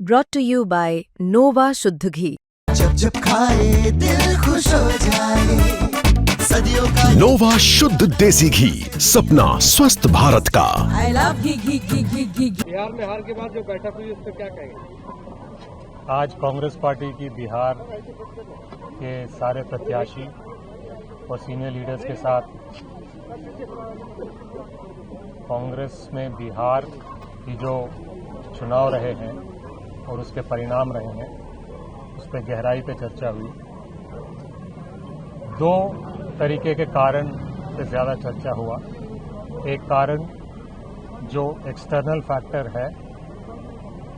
brought to you by Nova शुद्ध घी। जब जब खाए दिल खुश हो जाए, सदियों का नोवा शुद्ध देसी घी, सपना स्वस्थ भारत का। I love घी घी घी घी घी। बिहार में हार के बाद जो बैठक हुई उस पर क्या कहेंगे? आज कांग्रेस पार्टी की बिहार के सारे प्रत्याशी और सीनियर लीडर्स के साथ कांग्रेस में बिहार की जो चुनाव रहे हैं और उसके परिणाम रहे हैं, उस पर गहराई पे चर्चा हुई। दो तरीके के कारण से ज़्यादा चर्चा हुआ। एक कारण जो एक्सटर्नल फैक्टर है,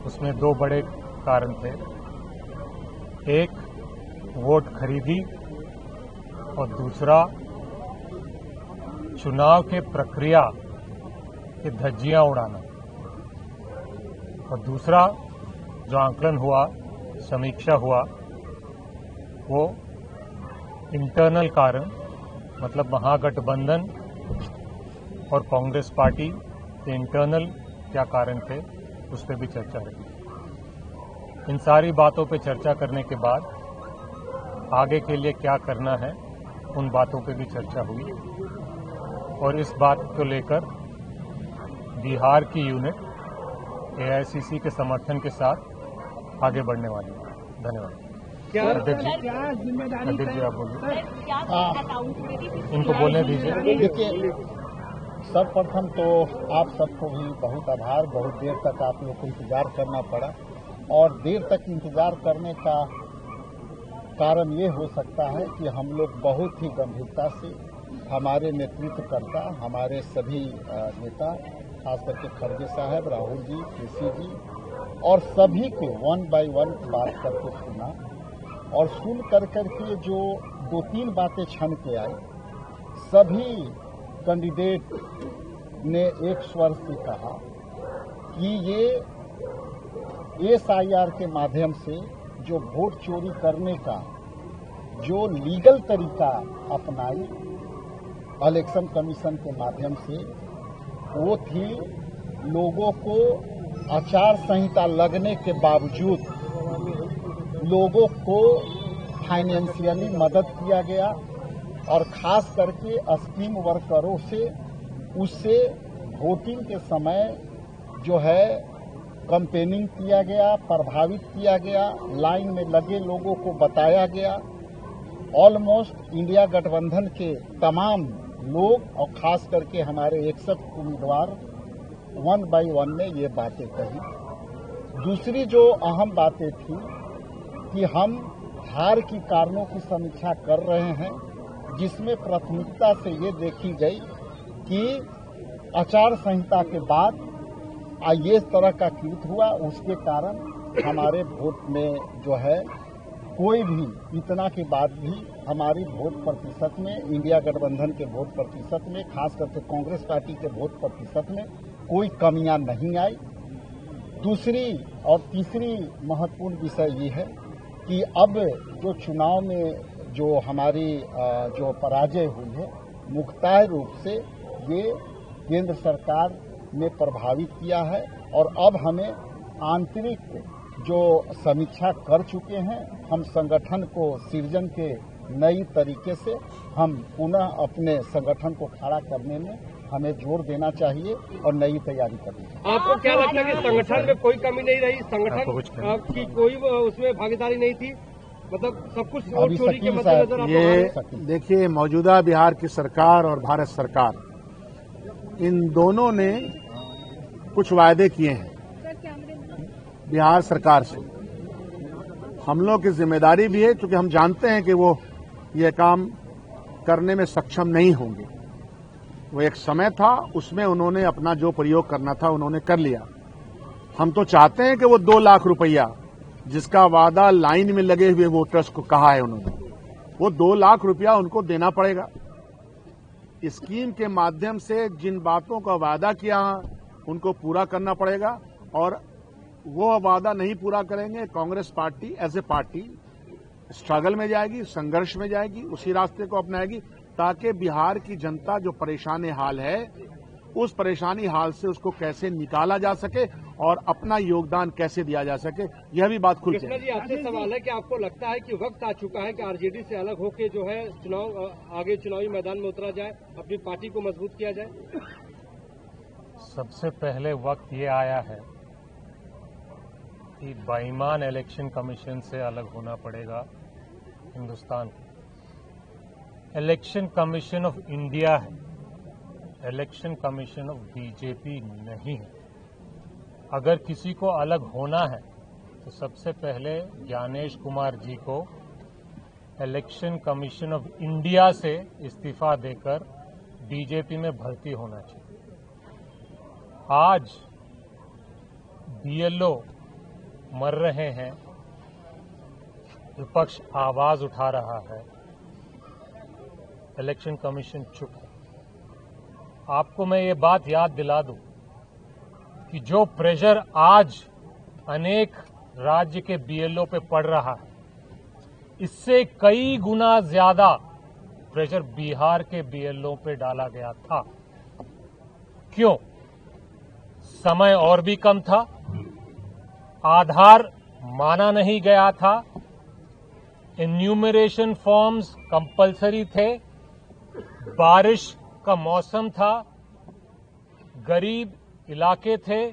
उसमें दो बड़े कारण थे। एक वोट खरीदी और दूसरा चुनाव के प्रक्रिया की धज्जियां उड़ाना। और दूसरा जो आंकलन हुआ, समीक्षा हुआ, वो इंटरनल कारण, मतलब महागठबंधन और कांग्रेस पार्टी के इंटरनल क्या कारण थे, उस पर भी चर्चा रही। इन सारी बातों पे चर्चा करने के बाद आगे के लिए क्या करना है, उन बातों पे भी चर्चा हुई। और इस बात को लेकर बिहार की यूनिट एआईसीसी के समर्थन के साथ आगे बढ़ने वाली है। धन्यवाद। अध्यक्ष जी आप बोलिए। इनको बोलने दीजिए। देखिए, सर्वप्रथम तो आप सबको भी बहुत आभार। बहुत देर तक आप लोग को इंतजार करना पड़ा, और देर तक इंतजार करने का कारण ये हो सकता है कि हम लोग बहुत ही गंभीरता से, हमारे नेतृत्वकर्ता, हमारे सभी नेता, खास करके खड़गे साहब, राहुल जी, केसी जी और सभी के वन बाय वन बात करके सुना, और सुन कर के जो दो तीन बातें छन के आई, सभी कैंडिडेट ने एक स्वर से कहा कि ये एसआईआर के माध्यम से जो वोट चोरी करने का जो लीगल तरीका अपनाई इलेक्शन कमीशन के माध्यम से, वो थी लोगों को आचार संहिता लगने के बावजूद लोगों को फाइनेंशियली मदद किया गया, और खास करके स्कीम वर्करों से उससे वोटिंग के समय जो है कैंपेनिंग किया गया, प्रभावित किया गया, लाइन में लगे लोगों को बताया गया। ऑलमोस्ट इंडिया गठबंधन के तमाम लोग और खास करके हमारे 61 उम्मीदवार वन बाय वन ने ये बातें कही। दूसरी जो अहम बातें थी कि हम हार की कारणों की समीक्षा कर रहे हैं, जिसमें प्राथमिकता से ये देखी गई कि आचार संहिता के बाद ये तरह का कृत्य हुआ, उसके कारण हमारे वोट में जो है कोई भी, इतना के बाद भी हमारी वोट प्रतिशत में, इंडिया गठबंधन के वोट प्रतिशत में, खास करके कांग्रेस पार्टी के वोट प्रतिशत में कोई कमियां नहीं आई। दूसरी और तीसरी महत्वपूर्ण विषय ये है कि अब जो चुनाव में जो हमारी जो पराजय हुई है, मुख्ताह रूप से ये केंद्र सरकार ने प्रभावित किया है, और अब हमें आंतरिक जो समीक्षा कर चुके हैं, हम संगठन को सृजन के नई तरीके से हम पुनः अपने संगठन को खड़ा करने में हमें जोर देना चाहिए और नई तैयारी करनी चाहिए। आपको क्या लगता है कि संगठन में कोई कमी नहीं रही? संगठन की कोई उसमें भागीदारी नहीं थी, मतलब सब कुछ वोट चोरी के मद्देनजर? ये देखिए, मौजूदा बिहार की सरकार और भारत सरकार, इन दोनों ने कुछ वायदे किए हैं बिहार सरकार से। हम लोग की जिम्मेदारी भी है, क्योंकि हम जानते हैं कि वो ये काम करने में सक्षम नहीं होंगे। वो एक समय था, उसमें उन्होंने अपना जो प्रयोग करना था उन्होंने कर लिया। हम तो चाहते हैं कि वो 2 लाख रुपया जिसका वादा लाइन में लगे हुए वोटर्स को कहा है उन्होंने, वो 2 लाख रुपया उनको देना पड़ेगा। स्कीम के माध्यम से जिन बातों का वादा किया उनको पूरा करना पड़ेगा, और वो वादा नहीं पूरा करेंगे, Congress party as a party struggle में जाएगी, संघर्ष में जाएगी, उसी रास्ते को अपनाएगी, ताकि बिहार की जनता जो परेशान हाल है उस परेशानी हाल से उसको कैसे निकाला जा सके और अपना योगदान कैसे दिया जा सके, यह भी बात खुल के कृष्णा जी, आपसे सवाल है कि आपको लगता है कि वक्त आ चुका है कि आरजेडी से अलग होकर जो है आगे चुनावी मैदान में उतरा जाए, अपनी पार्टी को मजबूत किया जाए? सबसे पहले वक्त ये आया है कि बेईमान इलेक्शन कमीशन से अलग होना पड़ेगा हिंदुस्तान को। इलेक्शन कमीशन ऑफ इंडिया है, इलेक्शन कमीशन ऑफ बीजेपी नहीं है। अगर किसी को अलग होना है तो सबसे पहले ज्ञानेश कुमार जी को इलेक्शन कमीशन ऑफ इंडिया से इस्तीफा देकर बीजेपी में भर्ती होना चाहिए। आज बीएलओ मर रहे हैं, विपक्ष आवाज उठा रहा है, इलेक्शन कमीशन चुप है। आपको मैं ये बात याद दिला दूं कि जो प्रेशर आज अनेक राज्य के बीएलओ पे पड़ रहा है, इससे कई गुना ज्यादा प्रेशर बिहार के बीएलओ पे डाला गया था। क्यों? समय और भी कम था, आधार माना नहीं गया था, एन्यूमरेशन फॉर्म्स कंपलसरी थे, बारिश का मौसम था, गरीब इलाके थे,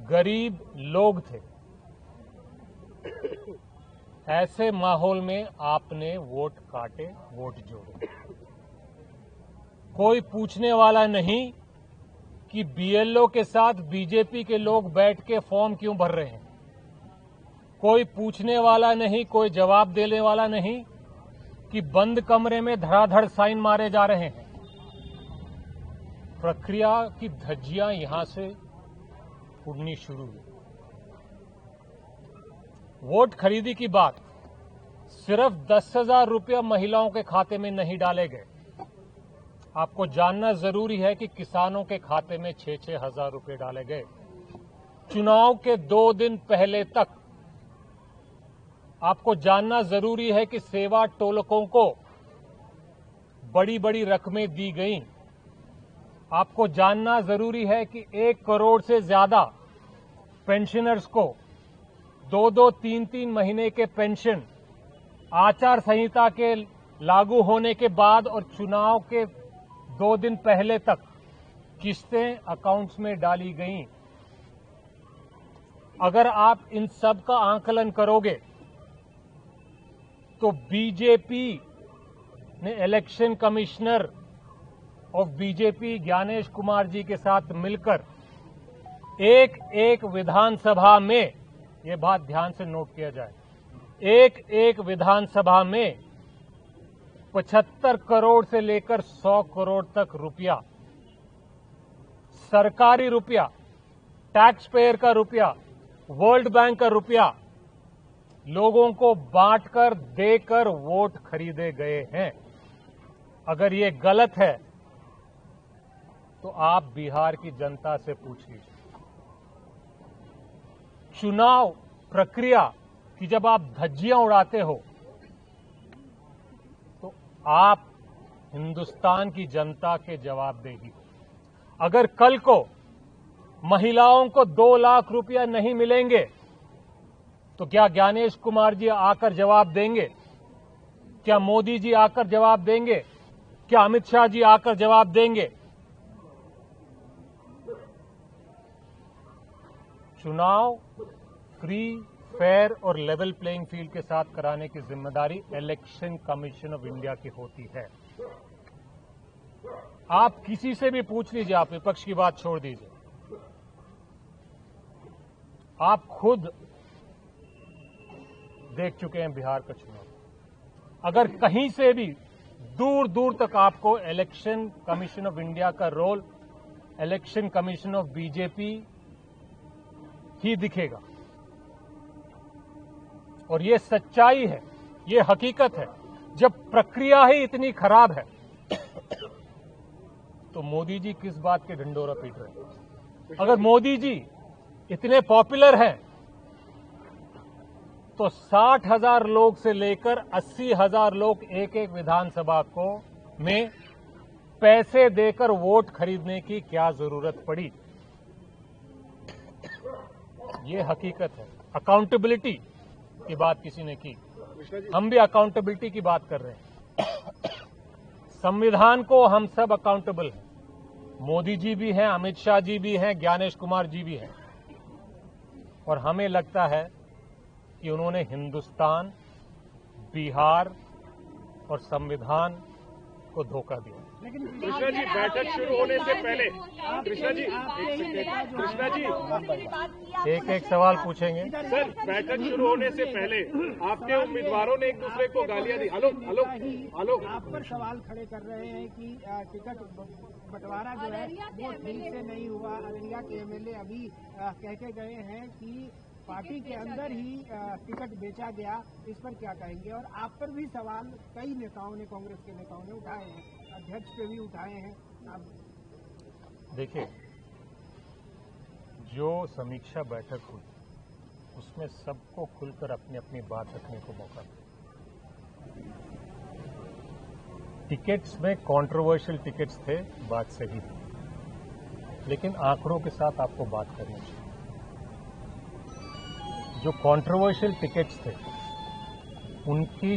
गरीब लोग थे। ऐसे माहौल में आपने वोट काटे, वोट जोड़े। कोई पूछने वाला नहीं कि बीएलओ के साथ बीजेपी के लोग बैठ के फॉर्म क्यों भर रहे हैं। कोई पूछने वाला नहीं, कोई जवाब देने वाला नहीं कि बंद कमरे में धड़ाधड़ साइन मारे जा रहे हैं। प्रक्रिया की धज्जियां यहां से उड़नी शुरू हुई। वोट खरीदी की बात सिर्फ 10,000 रुपया महिलाओं के खाते में नहीं डाले गए। आपको जानना जरूरी है कि किसानों के खाते में 6-6 हजार रुपये डाले गए। चुनाव के 2 दिन पहले तक आपको जानना जरूरी है कि सेवा टोलकों को बड़ी बड़ी रकमें दी गईं। आपको जानना जरूरी है कि 1 करोड़ से ज्यादा पेंशनर्स को 2-2, 3-3 महीने के पेंशन आचार संहिता के लागू होने के बाद और चुनाव के 2 दिन पहले तक किस्तें अकाउंट्स में डाली गईं। अगर आप इन सब का आंकलन करोगे तो बीजेपी ने election commissioner of BJP Gyanesh Kumar ji के साथ मिलकर एक एक विधानसभा में, ये बात ध्यान से नोट किया जाए, एक एक विधानसभा में 75 करोड़ से लेकर 100 करोड़ तक रुपया, सरकारी रुपया, टैक्स पेयर का रुपया, वर्ल्ड बैंक का रुपया लोगों को बांटकर देकर वोट खरीदे गए हैं। अगर ये गलत है तो आप बिहार की जनता से पूछ लीजिए। चुनाव प्रक्रिया की जब आप धज्जियां उड़ाते हो तो आप हिंदुस्तान की जनता के जवाबदेही। अगर कल को महिलाओं को 2 लाख रुपया नहीं मिलेंगे तो क्या ज्ञानेश कुमार जी आकर जवाब देंगे? क्या मोदी जी आकर जवाब देंगे? क्या अमित शाह जी आकर जवाब देंगे? चुनाव फ्री, फेयर और लेवल प्लेइंग फील्ड के साथ कराने की जिम्मेदारी इलेक्शन कमीशन ऑफ इंडिया की होती है। आप किसी से भी पूछ लीजिए, आप विपक्ष की बात छोड़ दीजिए, आप खुद देख चुके हैं बिहार का चुनाव। अगर कहीं से भी दूर दूर तक आपको इलेक्शन कमीशन ऑफ इंडिया का role election commission of BJP ही दिखेगा। और ये सच्चाई है, ये हकीकत है। जब प्रक्रिया ही इतनी खराब है तो मोदी जी किस बात के ढिंडोरा पीट रहे हैं? अगर मोदी जी इतने पॉपुलर हैं तो 60,000 लोग से लेकर 80,000 लोग एक एक विधानसभा को में पैसे देकर वोट खरीदने की क्या जरूरत पड़ी? ये हकीकत है। अकाउंटेबिलिटी की बात किसी ने की, हम भी अकाउंटेबिलिटी की बात कर रहे हैं। संविधान को हम सब अकाउंटेबल हैं। मोदी जी भी हैं, अमित शाह जी भी हैं, ज्ञानेश कुमार जी भी हैं, और हमें लगता है कि उन्होंने हिंदुस्तान, बिहार और संविधान को धोखा दिया। कृष्णा जी, बैठक शुरू होने से पहले कृष्णा जी एक एक सवाल पूछेंगे। सर, बैठक शुरू होने से पहले आपके उम्मीदवारों ने एक दूसरे को गालियां दी। हेलो आप पर सवाल खड़े कर रहे हैं कि टिकट बंटवारा जो है वो ठीक से नहीं हुआ। अररिया के एमएलए अभी कह के गए हैं कि पार्टी के अंदर ही टिकट बेचा गया। इस पर क्या कहेंगे? और आप पर भी सवाल कई नेताओं ने, कांग्रेस के नेताओं ने उठाए हैं, अध्यक्ष पे भी उठाए हैं। आप देखिए, जो समीक्षा बैठक हुई उसमें सबको खुलकर अपनी अपनी बात रखने को मौका मिला। टिकट्स में कंट्रोवर्शियल टिकट्स थे, बात सही है, लेकिन आंकड़ों के साथ आपको बात करनी चाहिए। जो कंट्रोवर्शियल टिकट्स थे उनकी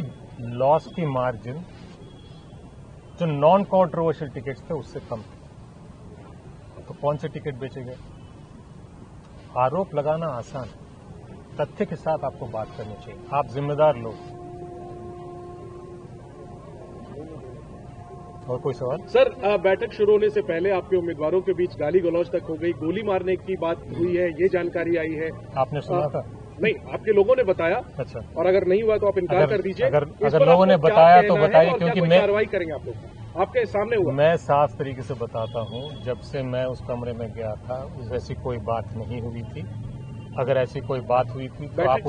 लॉस की मार्जिन जो नॉन कंट्रोवर्शियल टिकट्स थे उससे कम थे। तो कौन से टिकट बेचे गए? आरोप लगाना आसान है, तथ्य के साथ आपको बात करनी चाहिए। आप जिम्मेदार लोग। और कोई सवाल? सर, बैठक शुरू होने से पहले आपके उम्मीदवारों के बीच गाली गलौज तक हो गई, गोली मारने की बात हुई है, ये जानकारी आई है। आपने सुना था? नहीं, आपके लोगों ने बताया। अच्छा, और अगर नहीं हुआ तो आप इनकार कर दीजिए। अगर लोगों ने बताया तो बताइए, क्योंकि मैं कार्रवाई करेंगे आप लोग, आपके सामने हुआ। मैं साफ तरीके से बताता हूं, जब से मैं उस कमरे में गया था ऐसी कोई बात नहीं हुई थी। अगर ऐसी कोई बात हुई थी तो आप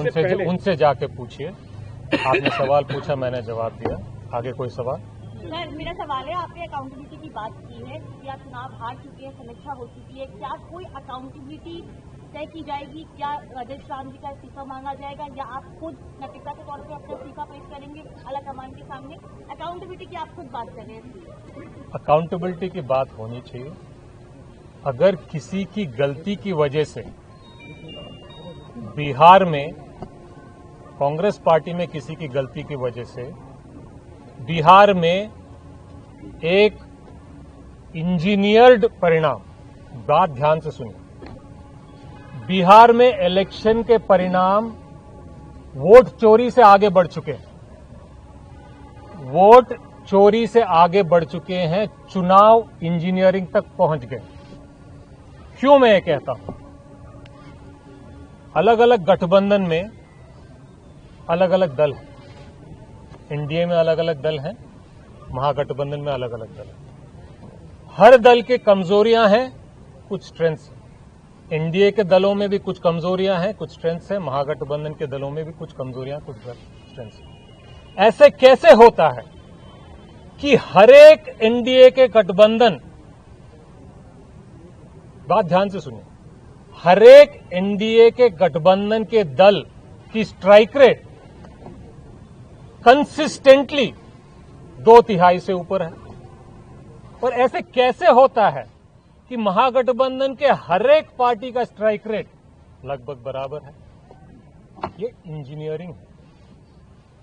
उनसे जाके पूछिए। आपने सवाल पूछा, मैंने जवाब दिया। आगे कोई सवाल? सर, मेरा सवाल है, आपने अकाउंटेबिलिटी की बात की है कि आप चुनाव हार चुके हैं, समीक्षा हो चुकी है, क्या कोई अकाउंटेबिलिटी तय की जाएगी? क्या राजेश राम जी का इस्तीफा मांगा जाएगा, या आप खुद नैतिकता के तौर पे अपना इस्तीफा पेश करेंगे आला कमान के सामने? अकाउंटेबिलिटी की आप खुद बात कर रहे हैं। अकाउंटेबिलिटी की बात होनी चाहिए। अगर किसी की गलती की वजह से बिहार में, कांग्रेस पार्टी में किसी की गलती की वजह से बिहार में एक इंजीनियर्ड परिणाम, बात ध्यान से सुनिए, बिहार में इलेक्शन के परिणाम वोट चोरी से आगे बढ़ चुके हैं। वोट चोरी से आगे बढ़ चुके हैं, चुनाव इंजीनियरिंग तक पहुंच गए। क्यों मैं ये कहता हूं? अलग अलग गठबंधन में अलग अलग दल हैं। एनडीए में अलग अलग दल हैं, महागठबंधन में अलग अलग दल हैं। हर दल के कमजोरियां हैं, कुछ स्ट्रेंथ्स हैं। एनडीए के दलों में भी कुछ कमजोरियां हैं, कुछ स्ट्रेंथ्स हैं। महागठबंधन के दलों में भी कुछ कमजोरियां, कुछ स्ट्रेंथ्स हैं। ऐसे कैसे होता है कि हर एक एनडीए के गठबंधन, बात ध्यान से सुनिए, हर एक एनडीए के गठबंधन के दल की स्ट्राइक रेट कंसिस्टेंटली 2/3 से ऊपर है? और ऐसे कैसे होता है कि महागठबंधन के हर एक पार्टी का स्ट्राइक रेट लगभग बराबर है? ये इंजीनियरिंग है।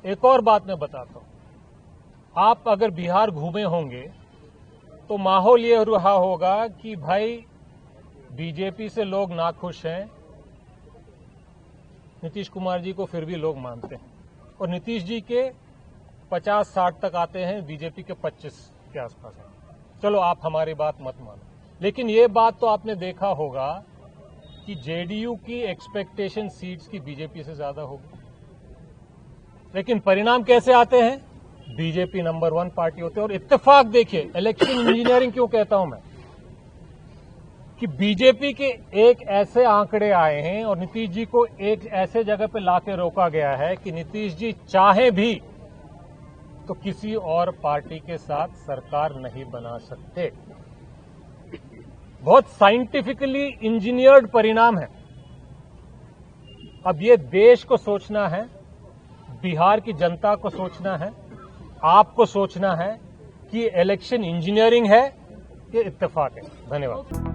एक और बात मैं बताता हूं, आप अगर बिहार घूमे होंगे तो माहौल ये रहा होगा कि भाई बीजेपी से लोग नाखुश हैं, नीतीश कुमार जी को फिर भी लोग मानते हैं, और नीतीश जी के 50-60 तक आते हैं, बीजेपी के 25 के आसपास हैं। चलो, आप हमारी बात मत मानो, लेकिन ये बात तो आपने देखा होगा कि जेडीयू की एक्सपेक्टेशन सीट्स की बीजेपी से ज्यादा होगी, लेकिन परिणाम कैसे आते हैं? बीजेपी नंबर 1 पार्टी होते हैं। और इत्तेफाक देखिए, इलेक्शन इंजीनियरिंग क्यों कहता हूं मैं, कि बीजेपी के एक ऐसे आंकड़े आए हैं और नीतीश जी को एक ऐसे जगह पे लाके रोका गया है कि नीतीश जी चाहे भी तो किसी और पार्टी के साथ सरकार नहीं बना सकते। बहुत साइंटिफिकली इंजीनियर्ड परिणाम है। अब ये देश को सोचना है, बिहार की जनता को सोचना है, आपको सोचना है कि इलेक्शन इंजीनियरिंग है, ये इत्तेफाक है। धन्यवाद।